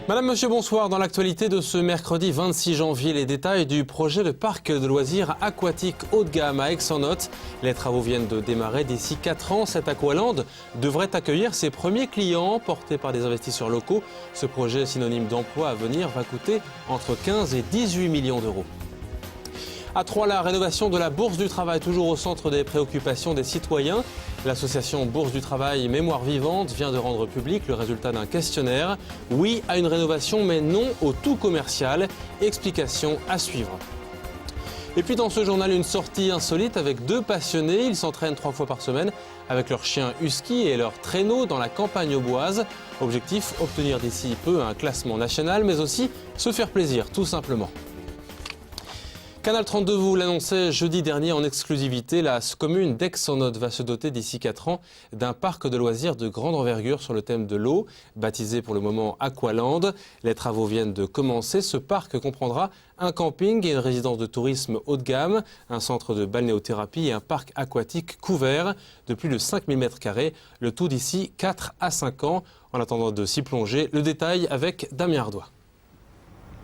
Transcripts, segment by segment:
Madame, monsieur, bonsoir. Dans l'actualité de ce mercredi 26 janvier, les détails du projet de parc de loisirs aquatiques haut de gamme à Aix-en-Othe. Les travaux viennent de démarrer. D'ici 4 ans, cet aqualand devrait accueillir ses premiers clients portés par des investisseurs locaux. Ce projet synonyme d'emploi à venir va coûter entre 15 et 18 millions d'euros. À Troyes, la rénovation de la Bourse du Travail, toujours au centre des préoccupations des citoyens. L'association Bourse du Travail Mémoire Vivante vient de rendre public le résultat d'un questionnaire. Oui à une rénovation, mais non au tout commercial. Explication à suivre. Et puis dans ce journal, une sortie insolite avec 2 passionnés. Ils s'entraînent 3 fois par semaine avec leur chien husky et leur traîneau dans la campagne auboise. Objectif, obtenir d'ici peu un classement national, mais aussi se faire plaisir, tout simplement. Canal 32 vous l'annonçait jeudi dernier en exclusivité, la commune d'Aix-en-Othe va se doter d'ici 4 ans d'un parc de loisirs de grande envergure sur le thème de l'eau, baptisé pour le moment Aqualand. Les travaux viennent de commencer. Ce parc comprendra un camping et une résidence de tourisme haut de gamme, un centre de balnéothérapie et un parc aquatique couvert de plus de 5000 m², le tout d'ici 4 à 5 ans. En attendant de s'y plonger, le détail avec Damien Ardois.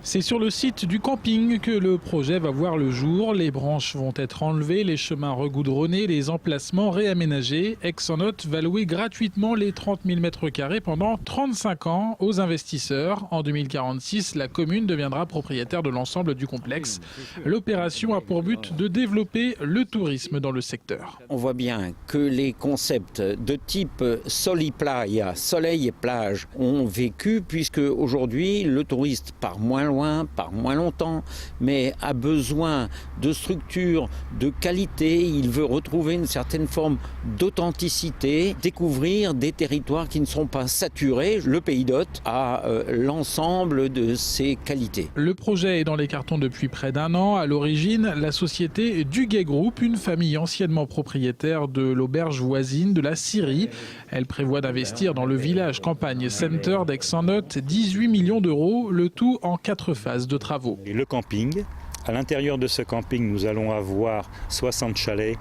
C'est sur le site du camping que le projet va voir le jour. Les branches vont être enlevées, les chemins regoudronnés, les emplacements réaménagés. Aix-en-Othe va louer gratuitement les 30 000 m² pendant 35 ans aux investisseurs. En 2046, la commune deviendra propriétaire de l'ensemble du complexe. L'opération a pour but de développer le tourisme dans le secteur. On voit bien que les concepts de type Soliplaya, soleil et plage, ont vécu puisque aujourd'hui le touriste part moins loin, part moins longtemps, mais a besoin de structures de qualité. Il veut retrouver une certaine forme d'authenticité, découvrir des territoires qui ne sont pas saturés. Le Pays d'Othe a l'ensemble de ses qualités. Le projet est dans les cartons depuis près d'1 an. À l'origine, la société Duguay Group, une famille anciennement propriétaire de l'auberge voisine de la Syrie. Elle prévoit d'investir dans le village campagne center d'Aix-en-Othe 18 millions d'euros, le tout en 4 phases de travaux. Et le camping, à l'intérieur de ce camping, nous allons avoir 60 chalets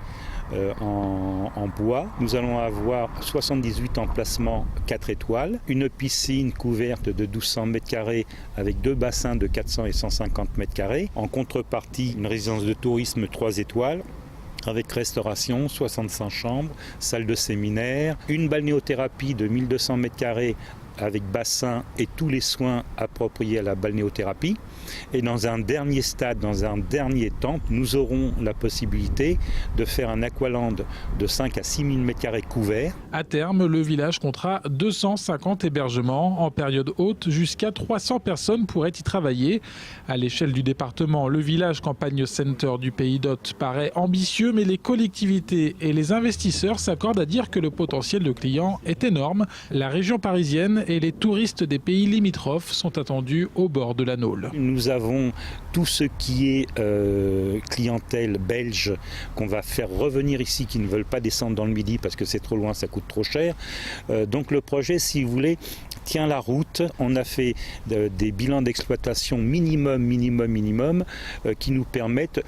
en bois. Nous allons avoir 78 emplacements 4 étoiles, une piscine couverte de 1200 m² avec 2 bassins de 400 et 150 m². En contrepartie, une résidence de tourisme 3 étoiles. Avec restauration, 65 chambres, salle de séminaire, une balnéothérapie de 1200 m² avec bassin et tous les soins appropriés à la balnéothérapie. Et dans un dernier stade, dans un dernier temps, nous aurons la possibilité de faire un aqualand de 5 à 6 000 m² couverts. À terme, le village comptera 250 hébergements. En période haute, jusqu'à 300 personnes pourraient y travailler. À l'échelle du département, le village campagne center du Pays d'Othe paraît ambitieux, mais les collectivités et les investisseurs s'accordent à dire que le potentiel de clients est énorme. La région parisienne et les touristes des pays limitrophes sont attendus au bord de la Naule. Nous avons tout ce qui est clientèle belge qu'on va faire revenir ici, qui ne veulent pas descendre dans le Midi parce que c'est trop loin, ça coûte trop cher. Donc le projet, si vous voulez, tient la route. On a fait des bilans d'exploitation minimum qui nous permettent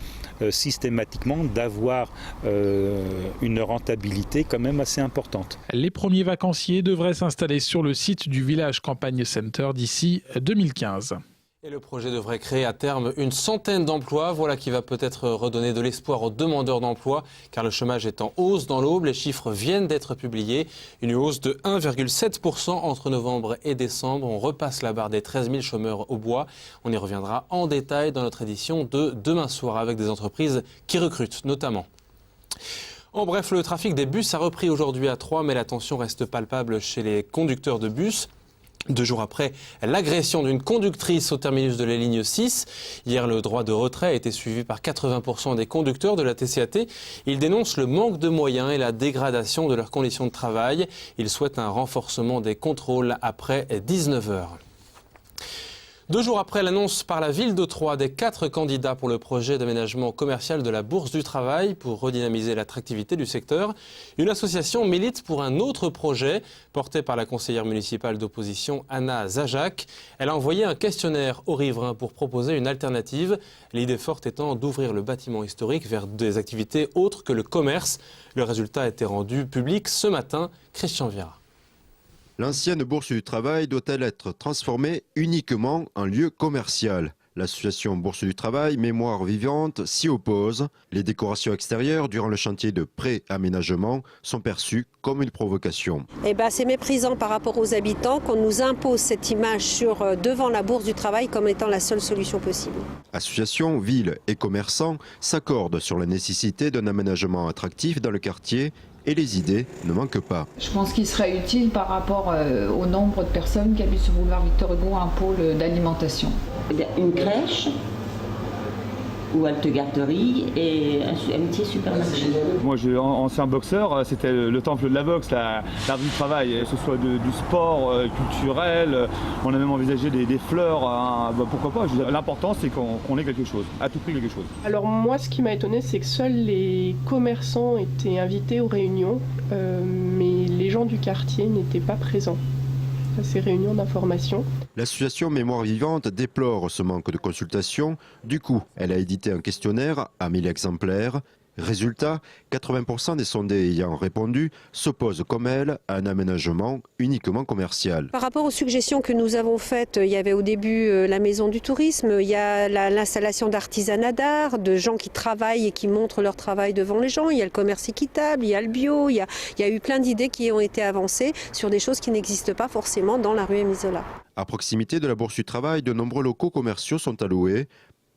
systématiquement d'avoir une rentabilité quand même assez importante. Les premiers vacanciers devraient s'installer sur le site du village campagne center d'ici 2015. Et le projet devrait créer à terme une centaine d'emplois. Voilà qui va peut-être redonner de l'espoir aux demandeurs d'emploi, car le chômage est en hausse dans l'Aube. Les chiffres viennent d'être publiés. Une hausse de 1,7% entre novembre et décembre. On repasse la barre des 13 000 chômeurs au bois. On y reviendra en détail dans notre édition de demain soir avec des entreprises qui recrutent notamment. En bref, le trafic des bus a repris aujourd'hui à Troyes, mais la tension reste palpable chez les conducteurs de bus. 2 jours après l'agression d'une conductrice au terminus de la ligne 6. Hier, le droit de retrait a été suivi par 80% des conducteurs de la TCAT. Ils dénoncent le manque de moyens et la dégradation de leurs conditions de travail. Ils souhaitent un renforcement des contrôles après 19 heures. 2 jours après l'annonce par la ville de Troyes des 4 candidats pour le projet d'aménagement commercial de la Bourse du Travail pour redynamiser l'attractivité du secteur, une association milite pour un autre projet porté par la conseillère municipale d'opposition Anna Zajac. Elle a envoyé un questionnaire aux riverains pour proposer une alternative, l'idée forte étant d'ouvrir le bâtiment historique vers des activités autres que le commerce. Le résultat a été rendu public ce matin. Christian Viera. L'ancienne Bourse du Travail doit-elle être transformée uniquement en lieu commercial ? L'association Bourse du Travail, Mémoire Vivante s'y oppose. Les décorations extérieures durant le chantier de pré-aménagement sont perçues comme une provocation. C'est méprisant par rapport aux habitants qu'on nous impose cette image devant la Bourse du Travail comme étant la seule solution possible. Associations, villes et commerçants s'accordent sur la nécessité d'un aménagement attractif dans le quartier et les idées ne manquent pas. Je pense qu'il serait utile par rapport au nombre de personnes qui habitent sur le boulevard Victor Hugo un pôle d'alimentation. Une crèche ou halte-garderie et un petit supermarché. Moi, je suis ancien boxeur, c'était le temple de la boxe, la rue du travail, que ce soit du sport culturel, on a même envisagé des fleurs, pourquoi pas. L'important, c'est qu'on ait quelque chose, à tout prix quelque chose. Alors moi, ce qui m'a étonné, c'est que seuls les commerçants étaient invités aux réunions, mais les gens du quartier n'étaient pas présents à ces réunions d'information. L'association Mémoire Vivante déplore ce manque de consultation. Du coup, elle a édité un questionnaire à 1000 exemplaires. Résultat, 80% des sondés ayant répondu s'opposent comme elle à un aménagement uniquement commercial. Par rapport aux suggestions que nous avons faites, il y avait au début la maison du tourisme, il y a l'installation d'artisanat d'art, de gens qui travaillent et qui montrent leur travail devant les gens, il y a le commerce équitable, il y a le bio, il y a eu plein d'idées qui ont été avancées sur des choses qui n'existent pas forcément dans la rue Émile Zola. À proximité de la Bourse du Travail, de nombreux locaux commerciaux sont alloués.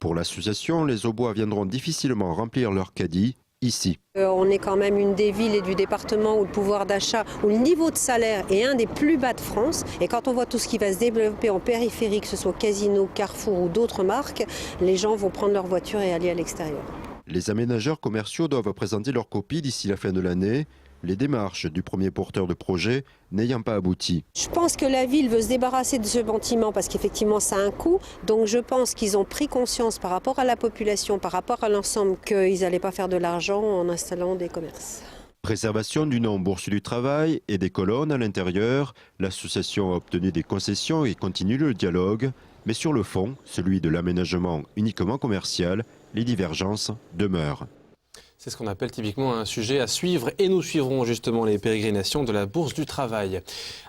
Pour l'association, les Aubois viendront difficilement remplir leur caddie ici. On est quand même une des villes et du département où le pouvoir d'achat, où le niveau de salaire est un des plus bas de France. Et quand on voit tout ce qui va se développer en périphérie, que ce soit Casino, Carrefour ou d'autres marques, les gens vont prendre leur voiture et aller à l'extérieur. Les aménageurs commerciaux doivent présenter leur copie d'ici la fin de l'année. Les démarches du premier porteur de projet n'ayant pas abouti. Je pense que la ville veut se débarrasser de ce bâtiment parce qu'effectivement ça a un coût. Donc je pense qu'ils ont pris conscience par rapport à la population, par rapport à l'ensemble, qu'ils n'allaient pas faire de l'argent en installant des commerces. Préservation du nom Bourse du Travail et des colonnes à l'intérieur. L'association a obtenu des concessions et continue le dialogue. Mais sur le fond, celui de l'aménagement uniquement commercial, les divergences demeurent. C'est ce qu'on appelle typiquement un sujet à suivre et nous suivrons justement les pérégrinations de la Bourse du Travail.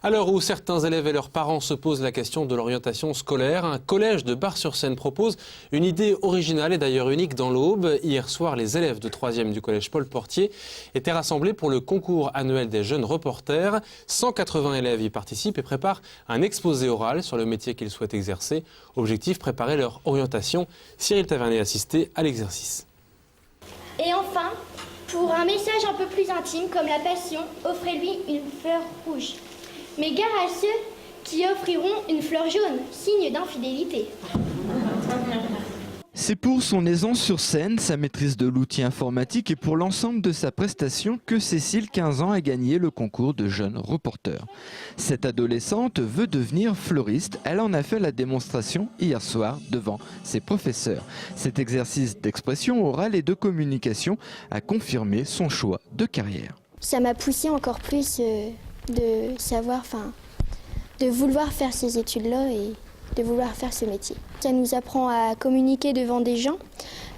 À l'heure où certains élèves et leurs parents se posent la question de l'orientation scolaire, un collège de Bar-sur-Seine propose une idée originale et d'ailleurs unique dans l'Aube. Hier soir, les élèves de 3e du collège Paul Portier étaient rassemblés pour le concours annuel des jeunes reporters. 180 élèves y participent et préparent un exposé oral sur le métier qu'ils souhaitent exercer. Objectif, préparer leur orientation. Cyril Tavernet assisté à l'exercice. Et enfin, pour un message un peu plus intime comme la passion, offrez-lui une fleur rouge. Mais gare à ceux qui offriront une fleur jaune, signe d'infidélité. C'est pour son aisance sur scène, sa maîtrise de l'outil informatique et pour l'ensemble de sa prestation que Cécile, 15 ans, a gagné le concours de jeune reporter. Cette adolescente veut devenir fleuriste. Elle en a fait la démonstration hier soir devant ses professeurs. Cet exercice d'expression orale et de communication a confirmé son choix de carrière. Ça m'a poussé encore plus de savoir, de vouloir faire ces études-là et de vouloir faire ce métier. Ça nous apprend à communiquer devant des gens,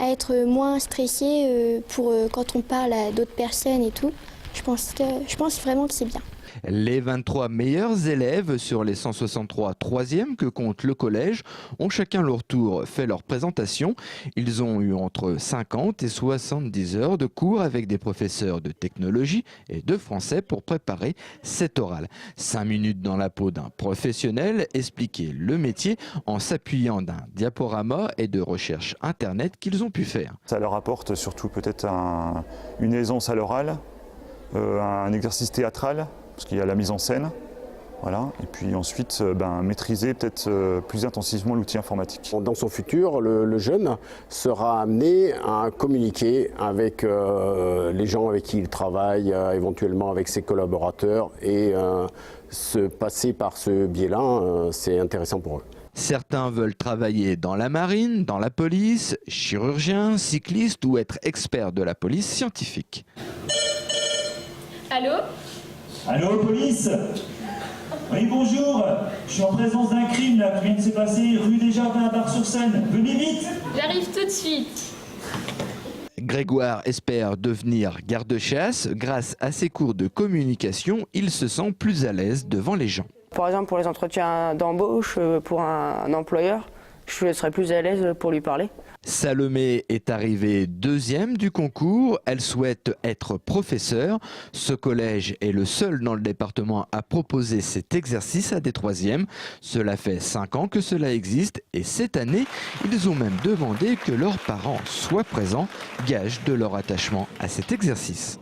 à être moins stressé pour quand on parle à d'autres personnes et tout. Je pense vraiment que c'est bien. Les 23 meilleurs élèves sur les 163 troisièmes que compte le collège ont chacun leur tour fait leur présentation. Ils ont eu entre 50 et 70 heures de cours avec des professeurs de technologie et de français pour préparer cet oral. 5 minutes dans la peau d'un professionnel, expliquer le métier en s'appuyant d'un diaporama et de recherches internet qu'ils ont pu faire. Ça leur apporte surtout peut-être une aisance à l'oral, un exercice théâtral, parce qu'il y a la mise en scène, voilà. Et puis ensuite maîtriser peut-être plus intensivement l'outil informatique. Dans son futur, le jeune sera amené à communiquer avec les gens avec qui il travaille, éventuellement avec ses collaborateurs, et se passer par ce biais-là, c'est intéressant pour eux. Certains veulent travailler dans la marine, dans la police, chirurgien, cycliste ou être expert de la police scientifique. Allô ? Allô, police ? Oui, bonjour. Je suis en présence d'un crime là qui vient de se passer rue des Jardins à Bar-sur-Seine. Venez vite. J'arrive tout de suite. Grégoire espère devenir garde-chasse. Grâce à ses cours de communication, il se sent plus à l'aise devant les gens. Par exemple, pour les entretiens d'embauche, pour un employeur, je serais plus à l'aise pour lui parler. Salomé est arrivée deuxième du concours. Elle souhaite être professeure. Ce collège est le seul dans le département à proposer cet exercice à des troisièmes. Cela fait 5 ans que cela existe et cette année, ils ont même demandé que leurs parents soient présents, gage de leur attachement à cet exercice.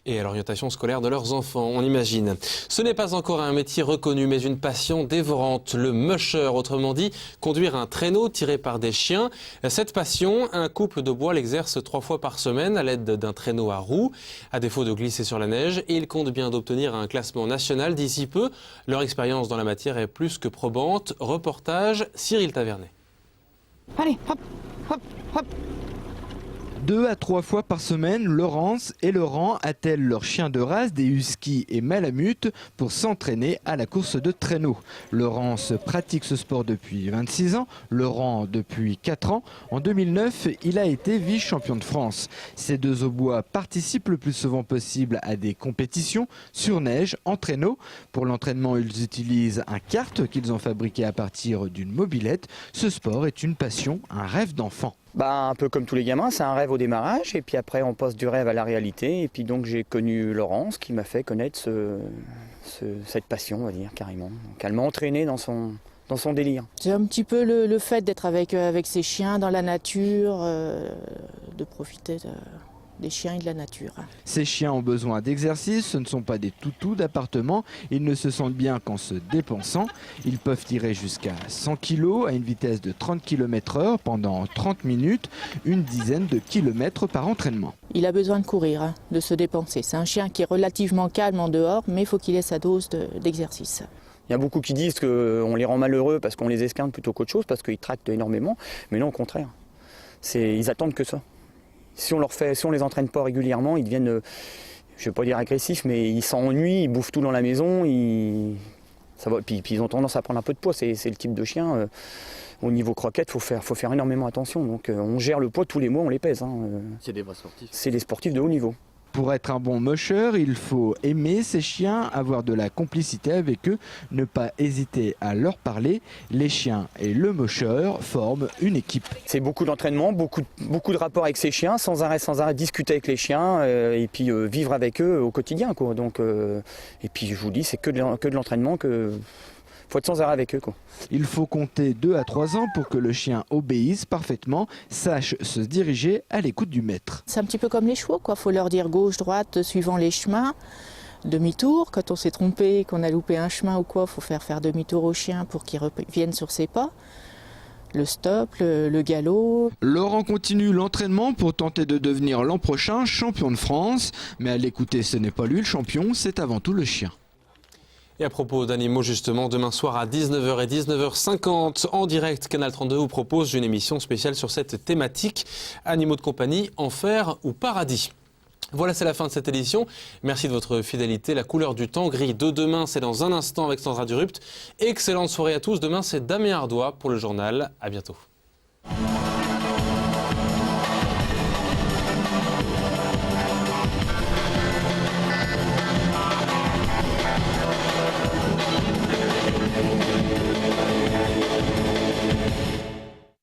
Et à l'orientation scolaire de leurs enfants, on imagine. Ce n'est pas encore un métier reconnu, mais une passion dévorante. Le musher, autrement dit, conduire un traîneau tiré par des chiens. Cette passion, un couple de bois l'exerce 3 fois par semaine à l'aide d'un traîneau à roues. À défaut de glisser sur la neige, ils comptent bien d'obtenir un classement national d'ici peu. Leur expérience dans la matière est plus que probante. Reportage, Cyril Tavernet. Allez, hop, hop, hop. 2 à 3 fois par semaine, Laurence et Laurent attellent leurs chiens de race, des huskies et malamutes, pour s'entraîner à la course de traîneau. Laurence pratique ce sport depuis 26 ans, Laurent depuis 4 ans. En 2009, il a été vice-champion de France. Ces deux aubois participent le plus souvent possible à des compétitions sur neige, en traîneau. Pour l'entraînement, ils utilisent un kart qu'ils ont fabriqué à partir d'une mobilette. Ce sport est une passion, un rêve d'enfant. Un peu comme tous les gamins, c'est un rêve au démarrage et puis après on passe du rêve à la réalité et puis donc j'ai connu Laurence qui m'a fait connaître cette passion, on va dire, carrément. Donc elle m'a entraîné dans son délire. C'est un petit peu le fait d'être avec ses chiens dans la nature, de profiter des chiens et de la nature. Ces chiens ont besoin d'exercice, ce ne sont pas des toutous d'appartement, ils ne se sentent bien qu'en se dépensant. Ils peuvent tirer jusqu'à 100 kg à une vitesse de 30 km/h pendant 30 minutes, une dizaine de kilomètres par entraînement. Il a besoin de courir, de se dépenser. C'est un chien qui est relativement calme en dehors, mais il faut qu'il ait sa dose d'exercice. Il y a beaucoup qui disent qu'on les rend malheureux parce qu'on les esquinte plutôt qu'autre chose, parce qu'ils tractent énormément, mais non, au contraire. Ils attendent que ça. Si on les entraîne pas régulièrement, ils deviennent, je ne vais pas dire agressifs, mais ils s'ennuient, ils bouffent tout dans la maison, puis ils ont tendance à prendre un peu de poids, c'est le type de chien. Au niveau croquette, il faut faire énormément attention. Donc on gère le poids tous les mois, on les pèse. C'est des vrais sportifs. C'est des sportifs de haut niveau. Pour être un bon musher, il faut aimer ces chiens, avoir de la complicité avec eux, ne pas hésiter à leur parler. Les chiens et le musher forment une équipe. C'est beaucoup d'entraînement, beaucoup de rapports avec ces chiens, sans arrêt discuter avec les chiens et puis vivre avec eux au quotidien, quoi. Donc, et puis je vous dis, c'est que de l'entraînement, faut être sans arrêt avec eux, quoi. Il faut compter 2 à 3 ans pour que le chien obéisse parfaitement, sache se diriger à l'écoute du maître. C'est un petit peu comme les chevaux, quoi. Faut leur dire gauche, droite, suivant les chemins. Demi-tour, quand on s'est trompé, qu'on a loupé un chemin ou quoi, faut faire demi-tour au chien pour qu'il revienne sur ses pas. Le stop, le galop. Laurent continue l'entraînement pour tenter de devenir l'an prochain champion de France. Mais à l'écouter, ce n'est pas lui le champion, c'est avant tout le chien. Et à propos d'animaux, justement, demain soir à 19h et 19h50, en direct, Canal 32 vous propose une émission spéciale sur cette thématique, animaux de compagnie, enfer ou paradis. Voilà, c'est la fin de cette édition. Merci de votre fidélité. La couleur du temps gris de demain, c'est dans un instant avec Sandra Durupt. Excellente soirée à tous. Demain, c'est Damien Ardois pour le journal. À bientôt.